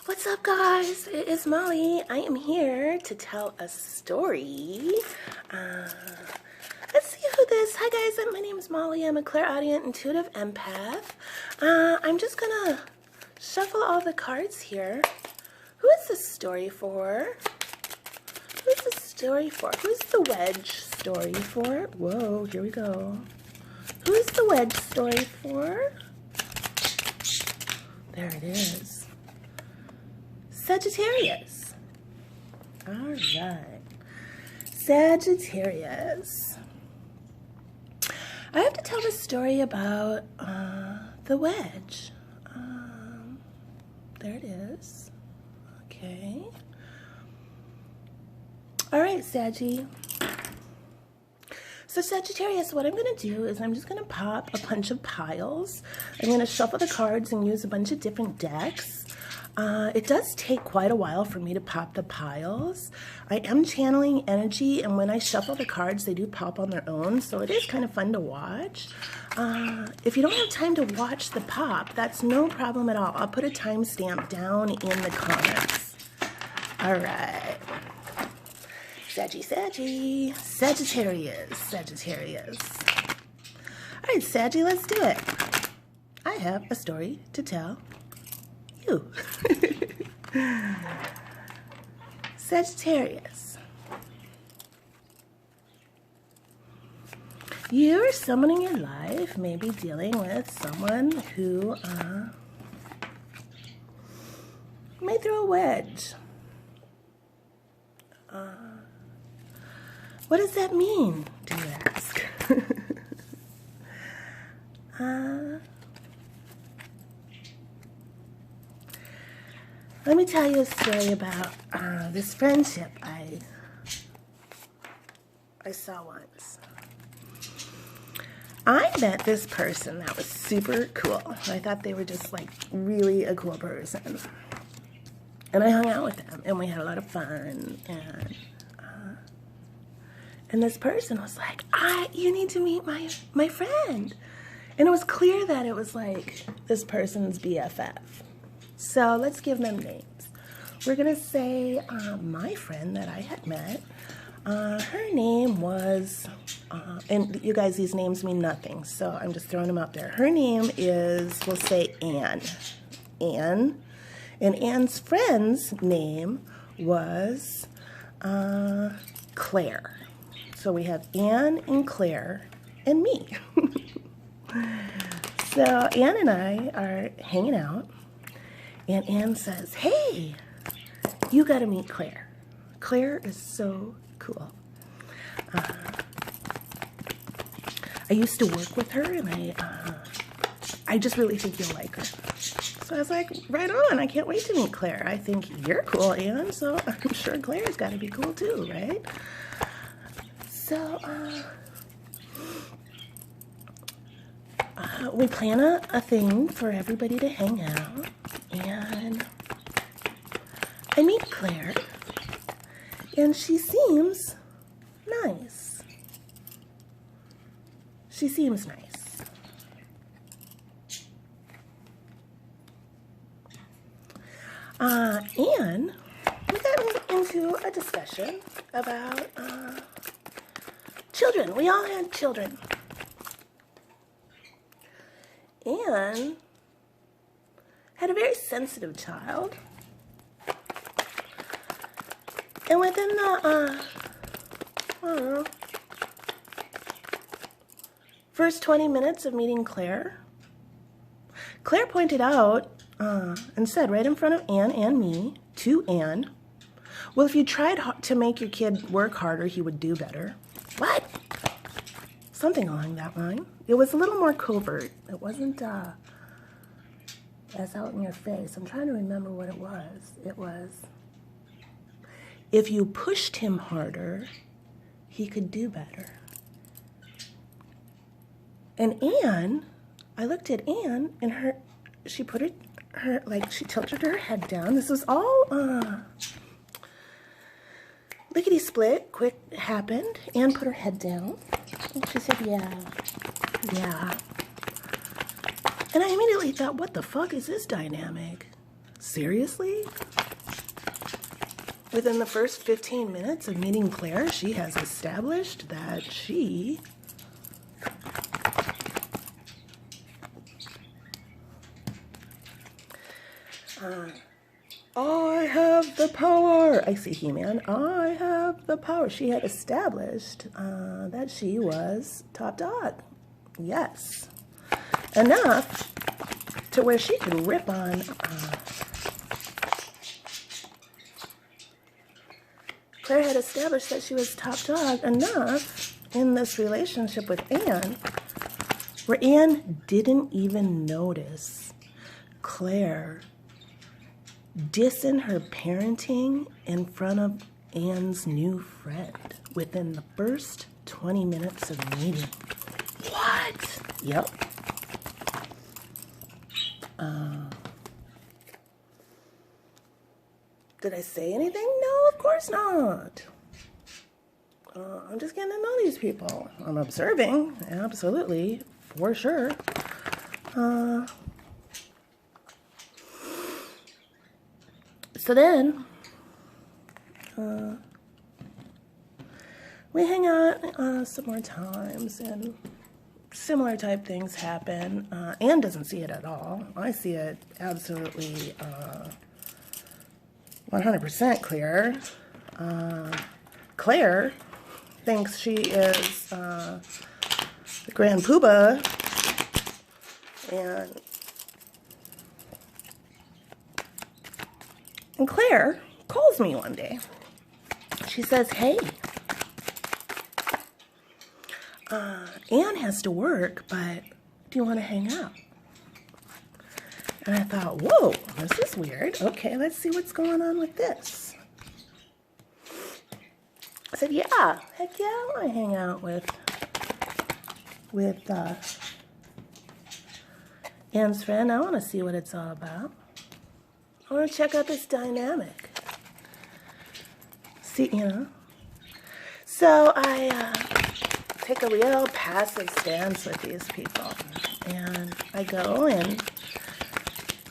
What's up, guys? It is Molly. I am here to tell a story. Let's see who this. Hi, guys. My name is Molly. I'm a clairaudient intuitive empath. I'm just gonna shuffle all the cards here. Who is this story for? Who's the story for? Who's the Wedge story for? Whoa, here we go. Who's the Wedge story for? There it is. Sagittarius. All right. Sagittarius. I have to tell the story about the Wedge. There it is. Okay. All right, Saggy. So Sagittarius, what I'm going to do is I'm just going to pop a bunch of piles. I'm going to shuffle the cards and use a bunch of different decks. It does take quite a while for me to pop the piles. I am channeling energy, and when I shuffle the cards, they do pop on their own, so it is kind of fun to watch. If you don't have time to watch the pop, that's no problem at all. I'll put a timestamp down in the comments. All right. Saggy. Sagittarius. All right, Saggy, let's do it. I have a story to tell you. Sagittarius. You or someone in your life may be dealing with someone who may throw a wedge. What does that mean, do you ask? Let me tell you a story about this friendship I saw once. I met this person that was super cool. I thought they were just like really a cool person. And I hung out with them and we had a lot of fun. And this person was like, you need to meet my friend. And it was clear that it was like this person's BFF. So let's give them names. We're going to say my friend that I had met, her name was, and you guys, these names mean nothing, so I'm just throwing them out there. Her name is, we'll say Anne. And Anne's friend's name was Claire. So we have Anne and Claire and me. So Anne and I are hanging out. And Anne says, hey, you got to meet Claire. Claire is so cool. I used to work with her, and I just really think you'll like her. So I was like, right on. I can't wait to meet Claire. I think you're cool, Anne, so I'm sure Claire's got to be cool too, right? So we plan a thing for everybody to hang out. And I meet Claire, and she seems nice. She seems nice. And we got into a discussion about children. We all had children. And had a very sensitive child. And within the, I don't know, first 20 minutes of meeting Claire, Claire pointed out and said right in front of Anne and me, to Anne, well, if you tried to make your kid work harder, he would do better. What? Something along that line. It was a little more covert. It wasn't as out in your face. I'm trying to remember what it was. It was, if you pushed him harder, he could do better. And Anne, I looked at Anne, and she put her like, she tilted her head down. This was all lickety-split, quick happened. Anne put her head down, and she said, yeah. And I immediately thought, what the fuck is this dynamic? Seriously? Within the first 15 minutes of meeting Claire, she has established that she I have the power. I see He-Man. I have the power. She had established that she was top dog. Yes. Enough to where she could rip on Claire had established that she was top dog enough in this relationship with Anne, where Anne didn't even notice Claire dissing her parenting in front of Anne's new friend within the first 20 minutes of meeting. What? Yep. Did I say anything? No, of course not. I'm just getting to know these people. I'm observing, absolutely, for sure. So then, we hang out some more times, and similar type things happen. Anne doesn't see it at all. I see it absolutely 100% clear. Claire thinks she is the Grand Poobah, and Claire calls me one day. She says, hey, Anne has to work, but do you want to hang out? And I thought, whoa, this is weird. Okay, let's see what's going on with this. I said, yeah, heck yeah, I want to hang out with Anne's friend. I want to see what it's all about. I want to check out this dynamic. See, you know. So I take a real passive stance with these people. And I go and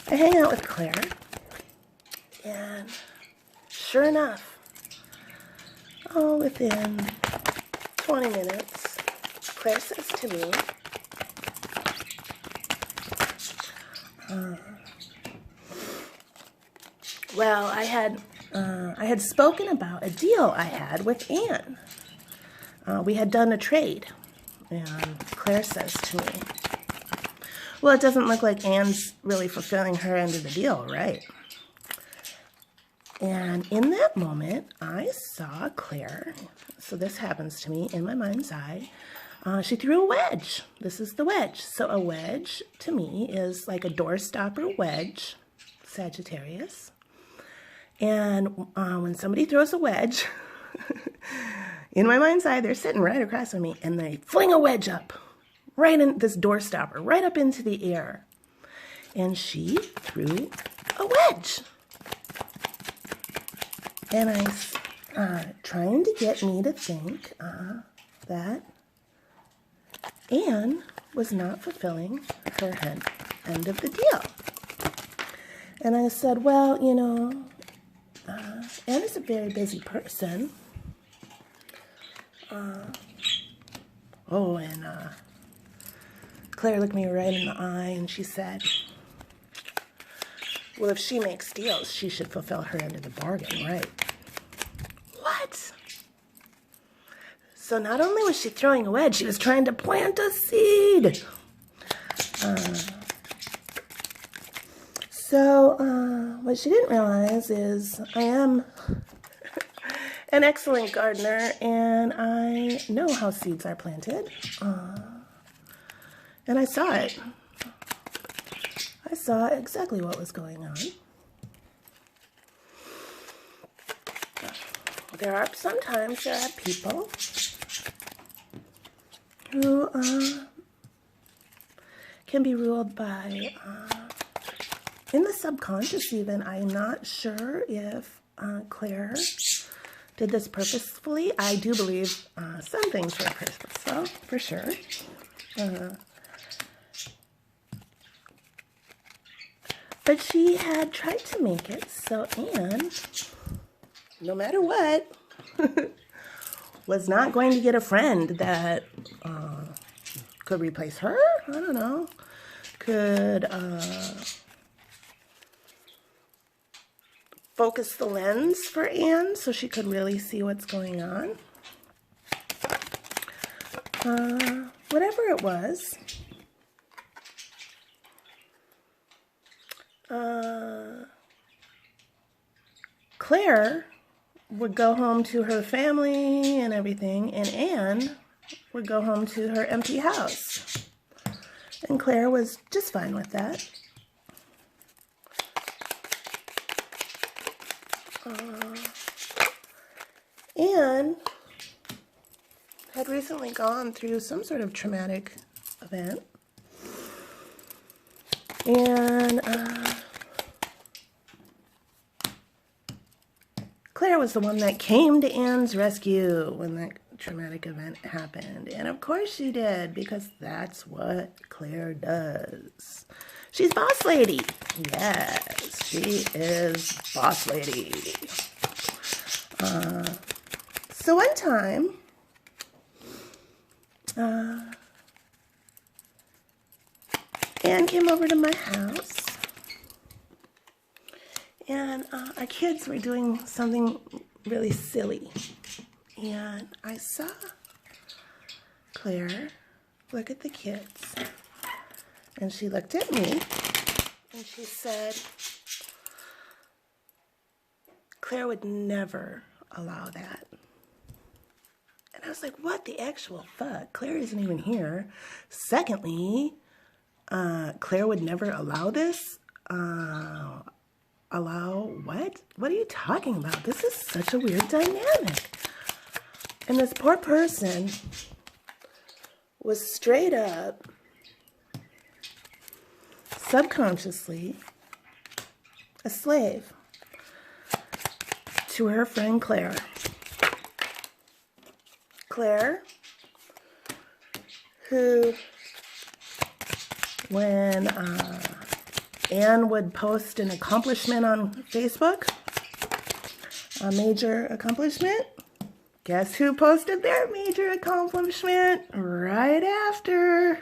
I hang out with Claire. And sure enough, within 20 minutes, Claire says to me, well, I had spoken about a deal I had with Anne. We had done a trade, and Claire says to me, well, it doesn't look like Anne's really fulfilling her end of the deal, right? And in that moment, I saw Claire, so this happens to me in my mind's eye, she threw a wedge. This is the wedge. So a wedge, to me, is like a doorstopper wedge, Sagittarius. And when somebody throws a wedge, in my mind's eye, they're sitting right across from me, and they fling a wedge up, right in this doorstopper, right up into the air. And she threw a wedge. And trying to get me to think that Anne was not fulfilling her end of the deal. And I said, well, you know, Anne is a very busy person. Claire looked me right in the eye and she said, well, if she makes deals, she should fulfill her end of the bargain, right? What? So not only was she throwing a wedge, she was trying to plant a seed. What she didn't realize is I am an excellent gardener, and I know how seeds are planted. And I saw it. I saw exactly what was going on. Sometimes there are people who can be ruled by, in the subconscious even, I'm not sure if Claire did this purposefully. I do believe some things were purposeful, for sure. But she had tried to make it so Anne, no matter what, was not going to get a friend that could replace her. I don't know. Could focus the lens for Anne so she could really see what's going on. Whatever it was, Claire would go home to her family and everything, and Anne would go home to her empty house. And Claire was just fine with that. Anne had recently gone through some sort of traumatic event. And Claire was the one that came to Anne's rescue when that traumatic event happened. And of course she did, because that's what Claire does. She's boss lady. Yes, she is boss lady. So one time, Anne came over to my house, and our kids were doing something really silly. And I saw Claire look at the kids, and she looked at me, and she said, Claire would never allow that. And I was like, what the actual fuck? Claire isn't even here. Secondly, Claire would never allow this? Allow what? What are you talking about? This is such a weird dynamic. And this poor person was straight up, subconsciously, a slave to her friend Claire. Claire, who, when Anne would post an accomplishment on Facebook, a major accomplishment, guess who posted their major accomplishment right after?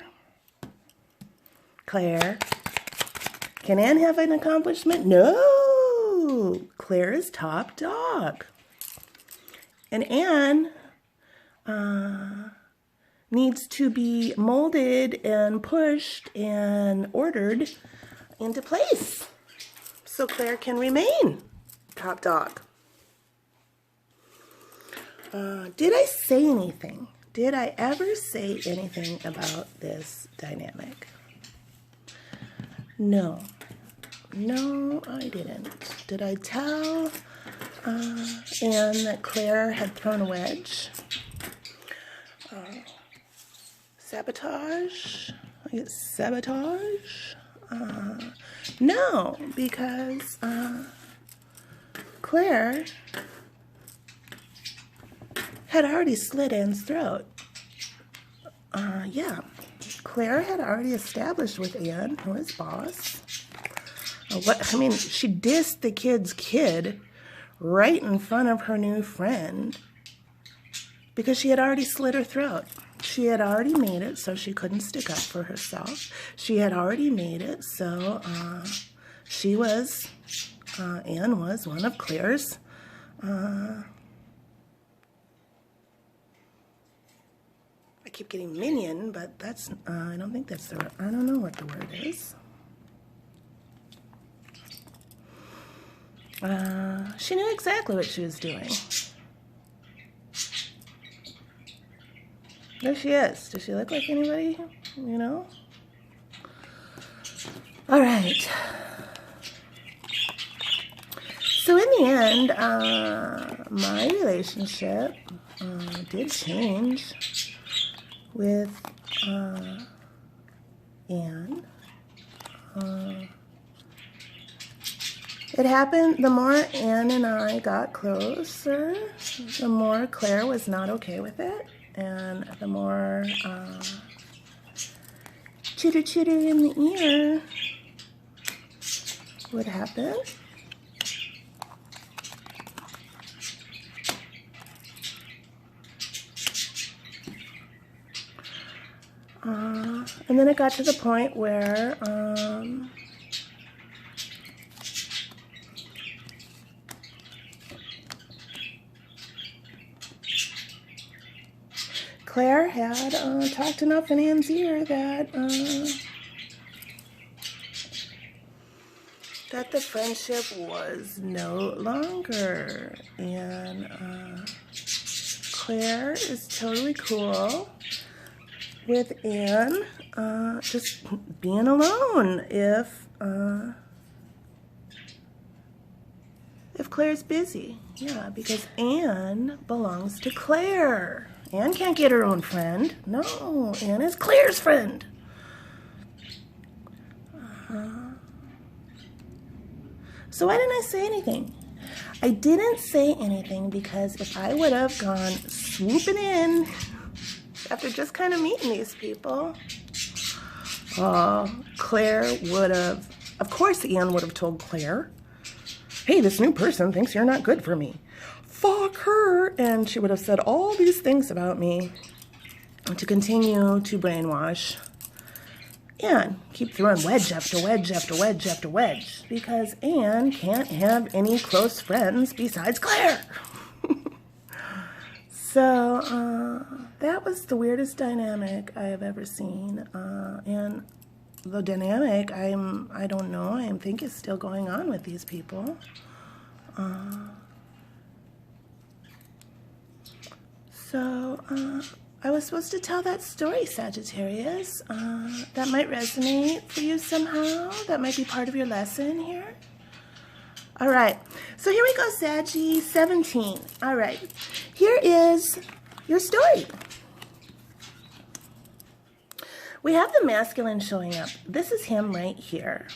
Claire. Can Anne have an accomplishment? No! Claire is top dog. And Anne needs to be molded and pushed and ordered into place so Claire can remain top dog. Did I say anything? Did I ever say anything about this dynamic? No. No, I didn't. Did I tell Anne that Claire had thrown a wedge? Sabotage? I guess sabotage? No, because Claire had already slit Anne's throat. Yeah, Claire had already established with Anne, who is boss. She dissed the kid's kid right in front of her new friend because she had already slit her throat. She had already made it so she couldn't stick up for herself. She had already made it so Anne was one of Claire's I keep getting minion, but that's, I don't think that's the word. I don't know what the word is. She knew exactly what she was doing. There she is. Does she look like anybody? You know? All right. So in the end, my relationship did change with Anne. It happened, the more Anne and I got closer, the more Claire was not okay with it, and the more chitter chitter in the ear would happen. And then it got to the point where Claire had talked enough in Anne's ear that the friendship was no longer. And Claire is totally cool with Anne just being alone if Claire's busy. Yeah, because Anne belongs to Claire. Anne can't get her own friend. No, Anne is Claire's friend. So why didn't I say anything? I didn't say anything because if I would have gone swooping in after just kind of meeting these people, Claire would have, of course Anne would have told Claire, hey, this new person thinks you're not good for me. Fuck her. And she would have said all these things about me to continue to brainwash Anne. Keep throwing wedge after wedge after wedge after wedge because Anne can't have any close friends besides Claire. So that was the weirdest dynamic I have ever seen. And the dynamic I don't know, I think is still going on with these people. So I was supposed to tell that story, Sagittarius. That might resonate for you somehow. That might be part of your lesson here. All right, so here we go, Saggy 17. All right, here is your story. We have the masculine showing up. This is him right here.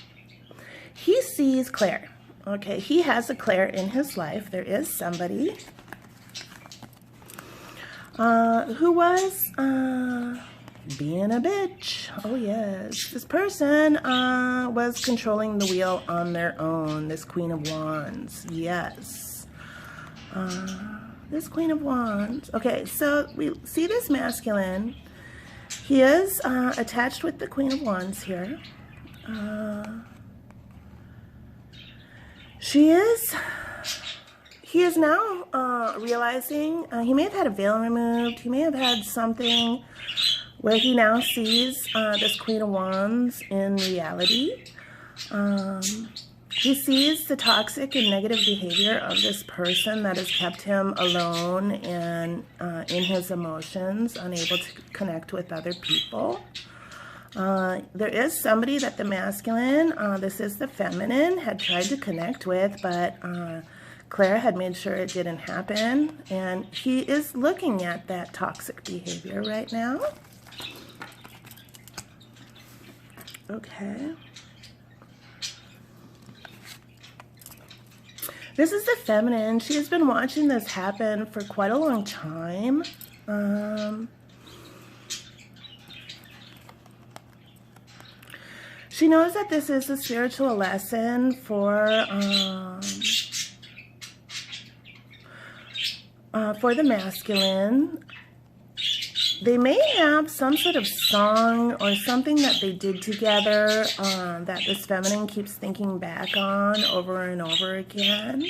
He sees Claire. Okay, he has a Claire in his life. There is somebody who was being a bitch. Oh yes, this person was controlling the wheel on their own. This Queen of Wands, yes. This Queen of Wands. Okay, so we see this masculine. He is attached with the Queen of Wands here. He is now realizing he may have had a veil removed. He may have had something where he now sees this Queen of Wands in reality. He sees the toxic and negative behavior of this person that has kept him alone and in his emotions, unable to connect with other people. There is somebody that the masculine, this is the feminine, had tried to connect with, but Claire had made sure it didn't happen. And he is looking at that toxic behavior right now. Okay. This is the feminine. She has been watching this happen for quite a long time. She knows that this is a spiritual lesson for the masculine. They may have some sort of song or something that they did together that this feminine keeps thinking back on over and over again.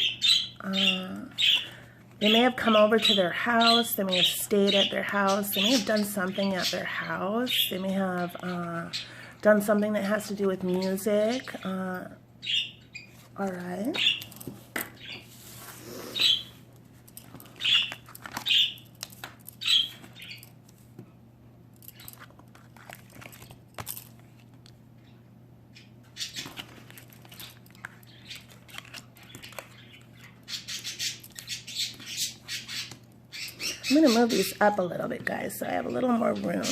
They may have come over to their house. They may have stayed at their house. They may have done something at their house. They may have done something that has to do with music. All right. I'm going to move these up a little bit, guys, so I have a little more room.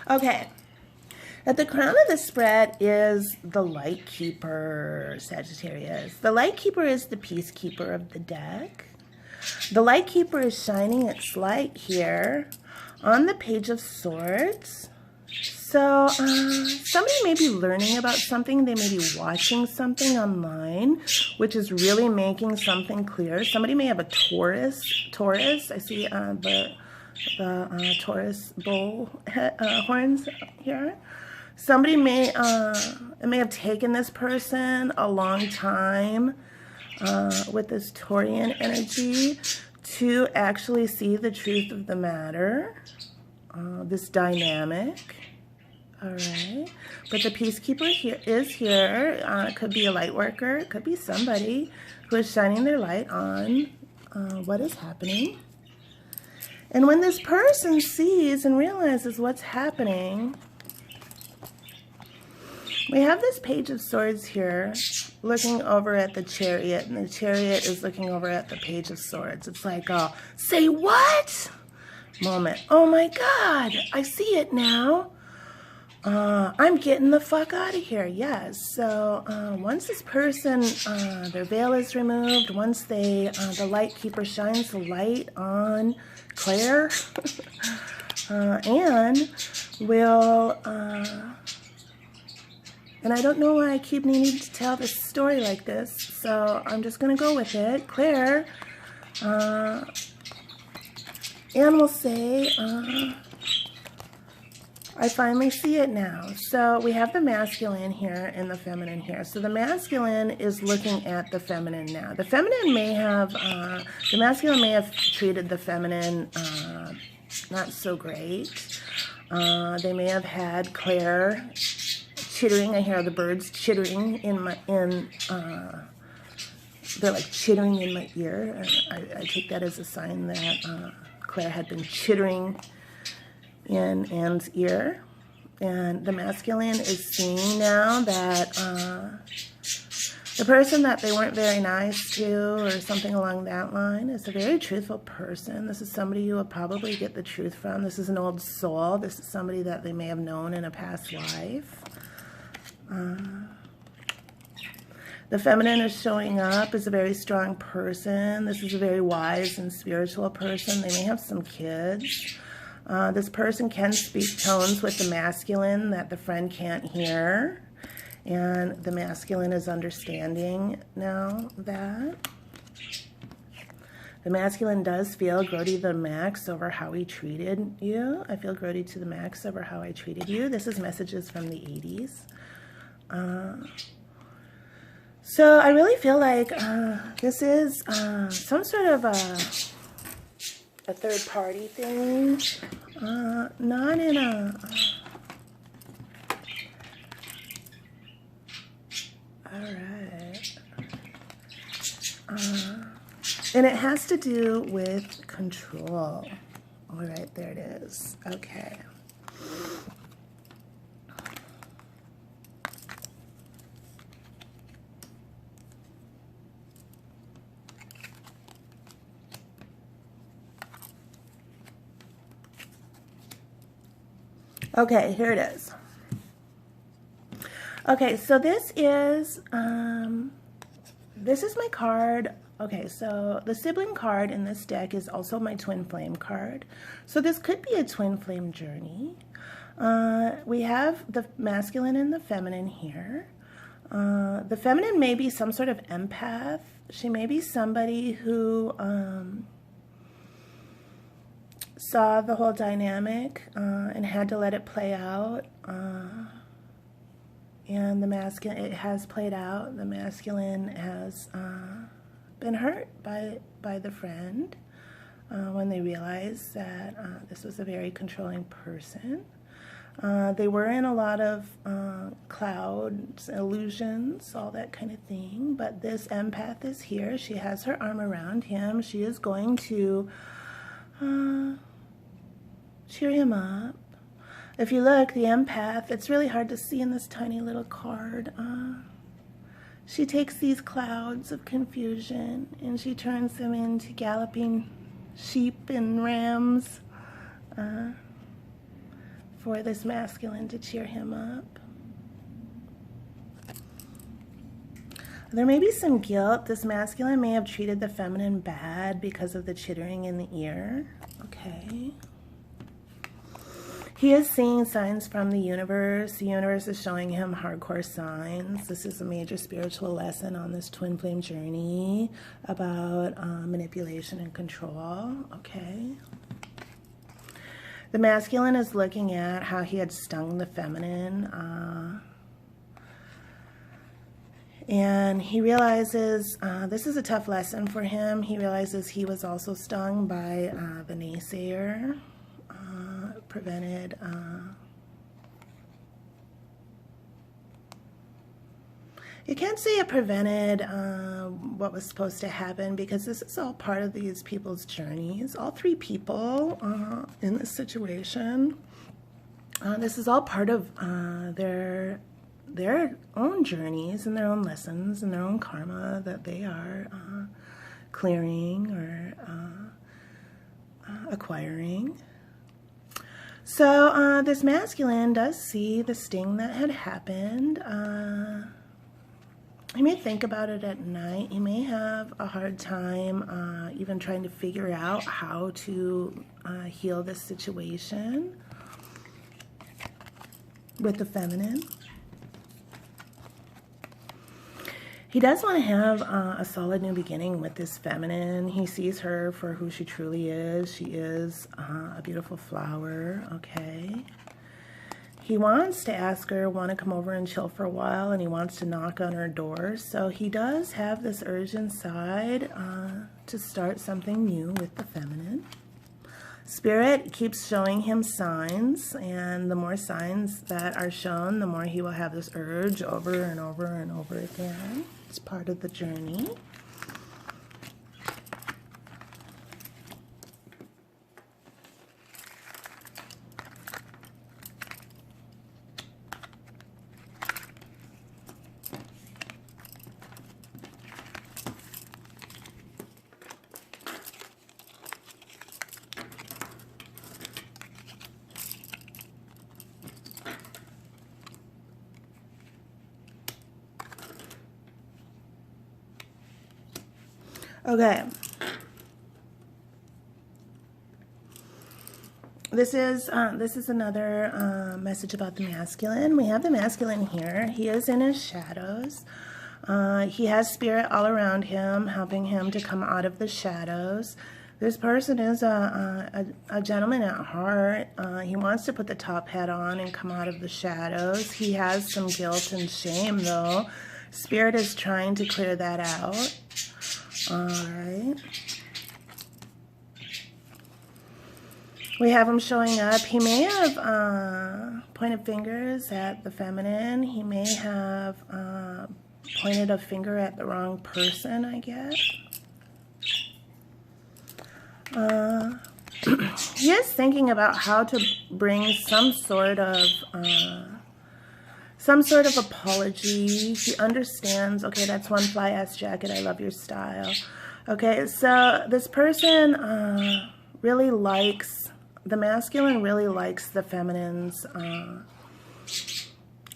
Okay, At the crown of the spread is the Light Keeper, Sagittarius. The Light Keeper is the peacekeeper of the deck. The Light Keeper is shining its light here on the Page of Swords. So somebody may be learning about something. They may be watching something online, which is really making something clear. Somebody may have a Taurus. I see the Taurus bull horns here. Somebody may, it may have taken this person a long time with this Taurian energy to actually see the truth of the matter, this dynamic. All right, but the peacekeeper here is here. It could be a light worker. It could be somebody who is shining their light on what is happening. And when this person sees and realizes what's happening, we have this Page of Swords here looking over at the Chariot, and the Chariot is looking over at the Page of Swords. It's like, say what? Moment. Oh my God, I see it now. I'm getting the fuck out of here. Yes. So once this person, their veil is removed, once they, the Light Keeper shines the light on Claire, and will, and I don't know why I keep needing to tell this story like this, so I'm just going to go with it. Claire, and we'll say, I finally see it now. So we have the masculine here and the feminine here. So the masculine is looking at the feminine now. The feminine may have, the masculine may have treated the feminine not so great. They may have had Claire chittering. I hear the birds chittering in my, they're like chittering in my ear. I take that as a sign that Claire had been chittering in Anne's ear. And the masculine is seeing now that the person that they weren't very nice to or something along that line is a very truthful person. This is somebody you will probably get the truth from. This is an old soul. This is somebody that they may have known in a past life. The feminine is showing up as a very strong person. This is a very wise and spiritual person. They may have some kids. This person can speak tones with the masculine that the friend can't hear. And the masculine is understanding now that. The masculine does feel grody to the max over how he treated you. I feel grody to the max over how I treated you. This is messages from the 80s. So I really feel like this is some sort of a third party thing, not in a, all right, and it has to do with control. All right, there it is. Okay. Okay, here it is. Okay, so this is my card. Okay, so the sibling card in this deck is also my twin flame card. So this could be a twin flame journey. We have the masculine and the feminine here. The feminine may be some sort of empath. She may be somebody who saw the whole dynamic and had to let it play out. And the masculine, it has played out. The masculine has been hurt by the friend when they realized that this was a very controlling person. They were in a lot of clouds, illusions, all that kind of thing. But this empath is here. She has her arm around him. She is going to cheer him up. If you look, the empath, it's really hard to see in this tiny little card. She takes these clouds of confusion and she turns them into galloping sheep and rams for this masculine to cheer him up. There may be some guilt. This masculine may have treated the feminine bad because of the chittering in the ear. Okay. He is seeing signs from the universe. The universe is showing him hardcore signs. This is a major spiritual lesson on this twin flame journey about manipulation and control. Okay. The masculine is looking at how he had stung the feminine. And he realizes, this is a tough lesson for him. He realizes he was also stung by the naysayer. Prevented, you can't say it prevented what was supposed to happen, because this is all part of these people's journeys. All three people in this situation, this is all part of their own journeys and their own lessons and their own karma that they are clearing or acquiring. So this masculine does see the sting that had happened. He may think about it at night. He may have a hard time even trying to figure out how to heal this situation with the feminine. He does want to have a solid new beginning with this feminine. He sees her for who she truly is. She is a beautiful flower, okay? He wants to ask her, want to come over and chill for a while, and he wants to knock on her door. So he does have this urge inside to start something new with the feminine. Spirit keeps showing him signs, and the more signs that are shown, the more he will have this urge over and over and over again. It's part of the journey. Okay, this is another message about the masculine. We have the masculine here. He is in his shadows. He has spirit all around him, helping him to come out of the shadows. This person is a gentleman at heart. He wants to put the top hat on and come out of the shadows. He has some guilt and shame, though. Spirit is trying to clear that out. All right. We have him showing up. He may have pointed fingers at the feminine. He may have pointed a finger at the wrong person, I guess. He is thinking about how to bring some sort of apology. He understands, okay, that's one fly ass jacket, I love your style. Okay, so this person really likes, the masculine really likes the feminine's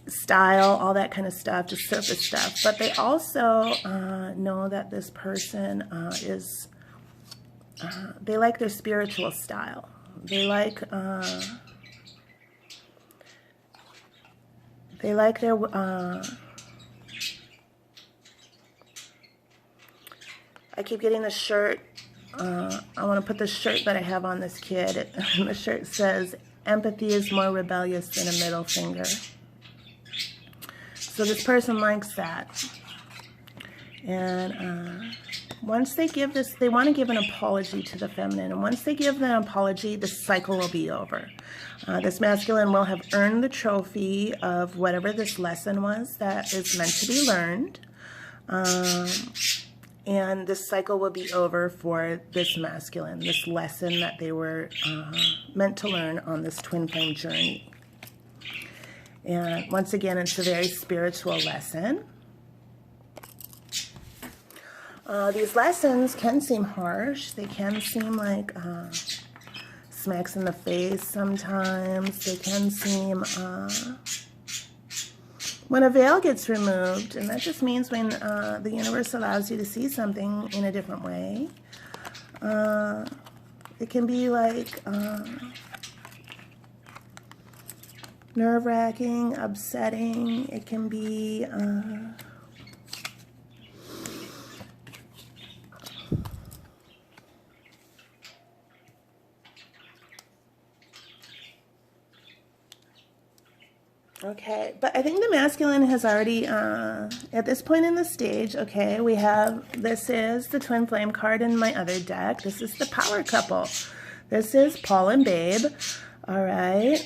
style, all that kind of stuff, just surface stuff. But they also know that this person they like their spiritual style. They like their, I keep getting the shirt. I want to put the shirt that I have on this kid. The shirt says, empathy is more rebellious than a middle finger. So this person likes that. And once they give this, they want to give an apology to the feminine. And once they give an apology, the cycle will be over. This masculine will have earned the trophy of whatever this lesson was that is meant to be learned. And this cycle will be over for this masculine, this lesson that they were meant to learn on this twin flame journey. And once again, it's a very spiritual lesson. These lessons can seem harsh. They can seem like smacks in the face sometimes. They can seem, when a veil gets removed, and that just means when the universe allows you to see something in a different way, it can be like nerve-wracking, upsetting. It can be okay, but I think the masculine has already, at this point in the stage, okay, we have, this is the twin flame card in my other deck. This is the power couple. This is Paul and Babe. All right.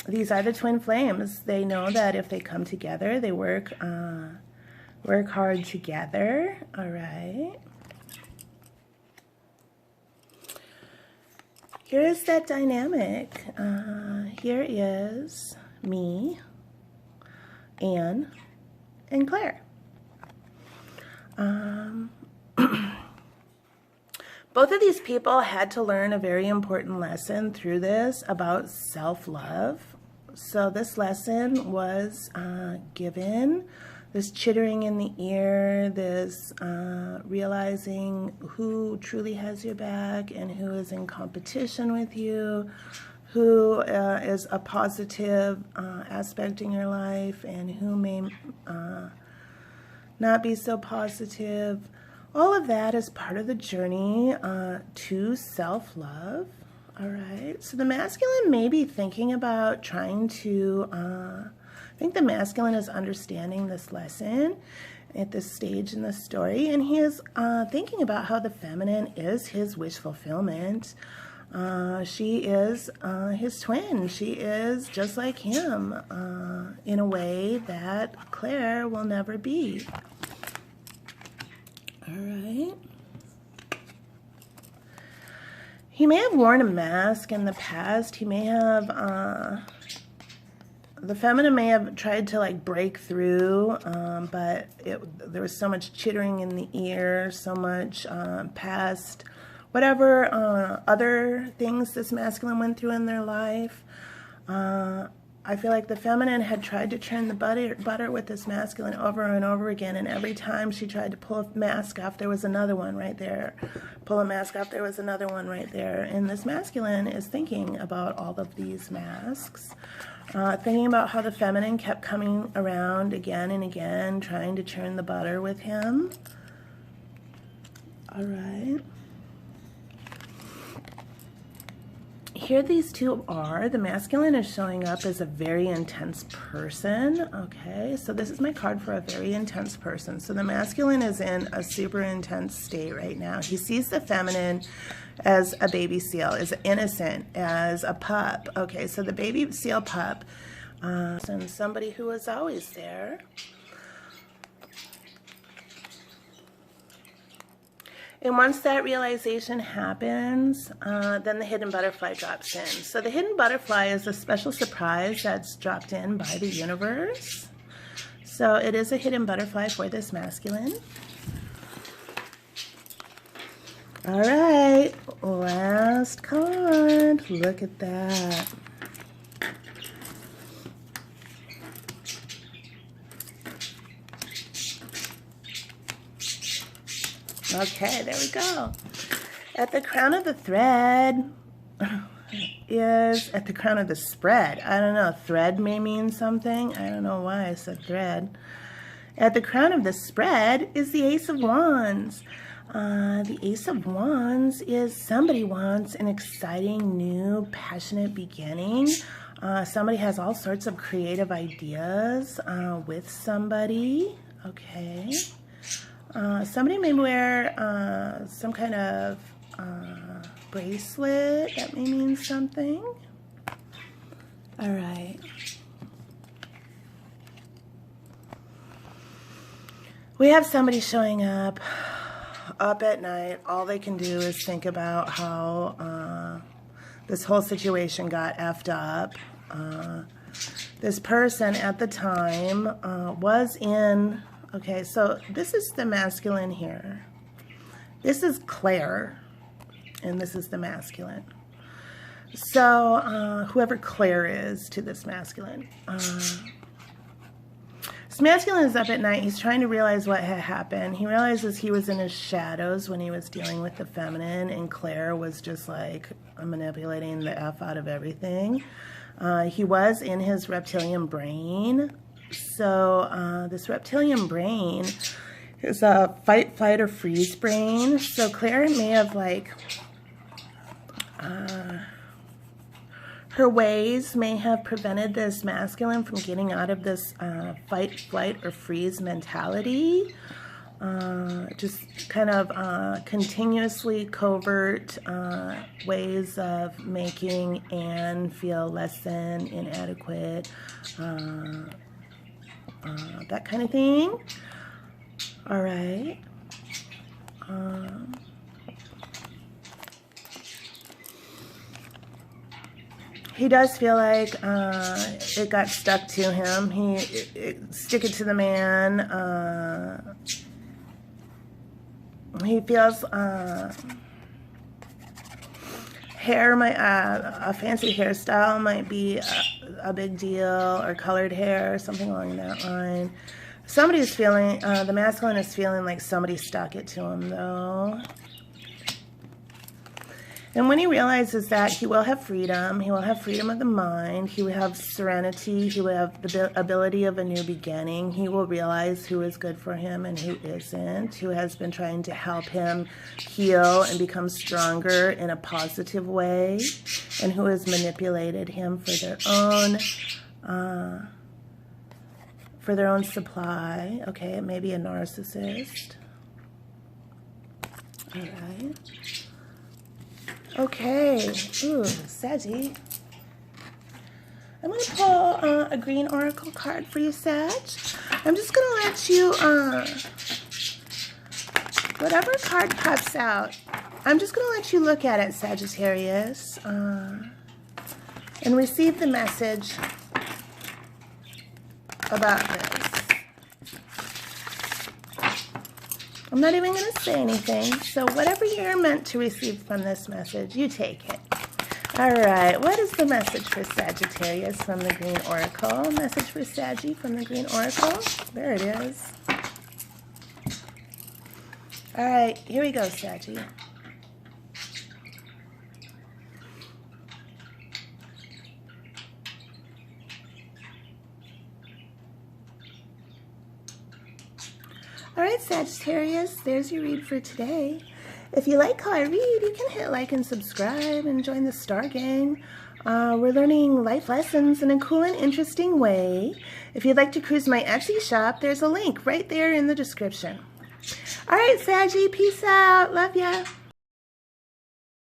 These are the twin flames. They know that if they come together, they work hard together. All right. Here's that dynamic. Here is me, Anne, and Claire. Both of these people had to learn a very important lesson through this about self-love. So this lesson was given, this chittering in the ear, this realizing who truly has your back and who is in competition with you, who is a positive aspect in your life and who may not be so positive. All of that is part of the journey to self-love. All right, so the masculine may be thinking about trying to, I think the masculine is understanding this lesson at this stage in the story, and he is thinking about how the feminine is his wish fulfillment. She is his twin. She is just like him in a way that Claire will never be. All right. He may have worn a mask in the past. He may have, the feminine may have tried to like break through, but there was so much chittering in the ear, so much past, whatever other things this masculine went through in their life. I feel like the feminine had tried to churn the butter with this masculine over and over again, and every time she tried to pull a mask off, there was another one right there. Pull a mask off, there was another one right there. And this masculine is thinking about all of these masks, thinking about how the feminine kept coming around again and again, trying to churn the butter with him. All right. Here these two are. The masculine is showing up as a very intense person. Okay, so this is my card for a very intense person. So the masculine is in a super intense state right now. He sees the feminine as a baby seal, as innocent, as a pup. Okay, so the baby seal pup, and somebody who was always there. And once that realization happens, then the hidden butterfly drops in. So the hidden butterfly is a special surprise that's dropped in by the universe. So it is a hidden butterfly for this masculine. All right, last card. Look at that. Okay, there we go. At the crown of the thread is, at the crown of the spread, I don't know, thread may mean something. I don't know why I said thread. At the crown of the spread is the Ace of Wands. The Ace of Wands is somebody wants an exciting, new, passionate beginning. Somebody has all sorts of creative ideas with somebody. Okay. Somebody may wear some kind of bracelet. That may mean something. All right. We have somebody showing up at night. All they can do is think about how this whole situation got effed up. This person at the time was in... Okay, so this is the masculine here. This is Claire, and this is the masculine. So whoever Claire is to this masculine. This masculine is up at night. He's trying to realize what had happened. He realizes he was in his shadows when he was dealing with the feminine, and Claire was just like manipulating the F out of everything. He was in his reptilian brain. So this reptilian brain is a fight, flight, or freeze brain. So Claire may have like... her ways may have prevented this masculine from getting out of this fight, flight, or freeze mentality. Just kind of continuously covert ways of making Anne feel less than, inadequate, that kind of thing. All right. He does feel like it got stuck to him. Stick it to the man. He feels a fancy hairstyle might be a big deal, or colored hair, something along that line. Somebody's feeling, the masculine is feeling like somebody stuck it to him though. And when he realizes that, he will have freedom. He will have freedom of the mind. He will have serenity. He will have the ability of a new beginning. He will realize who is good for him and who isn't, who has been trying to help him heal and become stronger in a positive way, and who has manipulated him for their own supply. Okay, it may be a narcissist. All right. Okay, ooh, Saggy. I'm going to pull a green oracle card for you, Sag. I'm just going to let you, whatever card pops out, I'm just going to let you look at it, Sagittarius, and receive the message about this. I'm not even going to say anything, so whatever you're meant to receive from this message, you take it. All right, what is the message for Sagittarius from the Green Oracle? Message for Saggy from the Green Oracle. There it is. All right, here we go, Saggy. All right, Sagittarius, there's your read for today. If you like how I read, you can hit like and subscribe and join the Star Gang. We're learning life lessons in a cool and interesting way. If you'd like to cruise my Etsy shop, there's a link right there in the description. All right, Saggy, peace out. Love ya.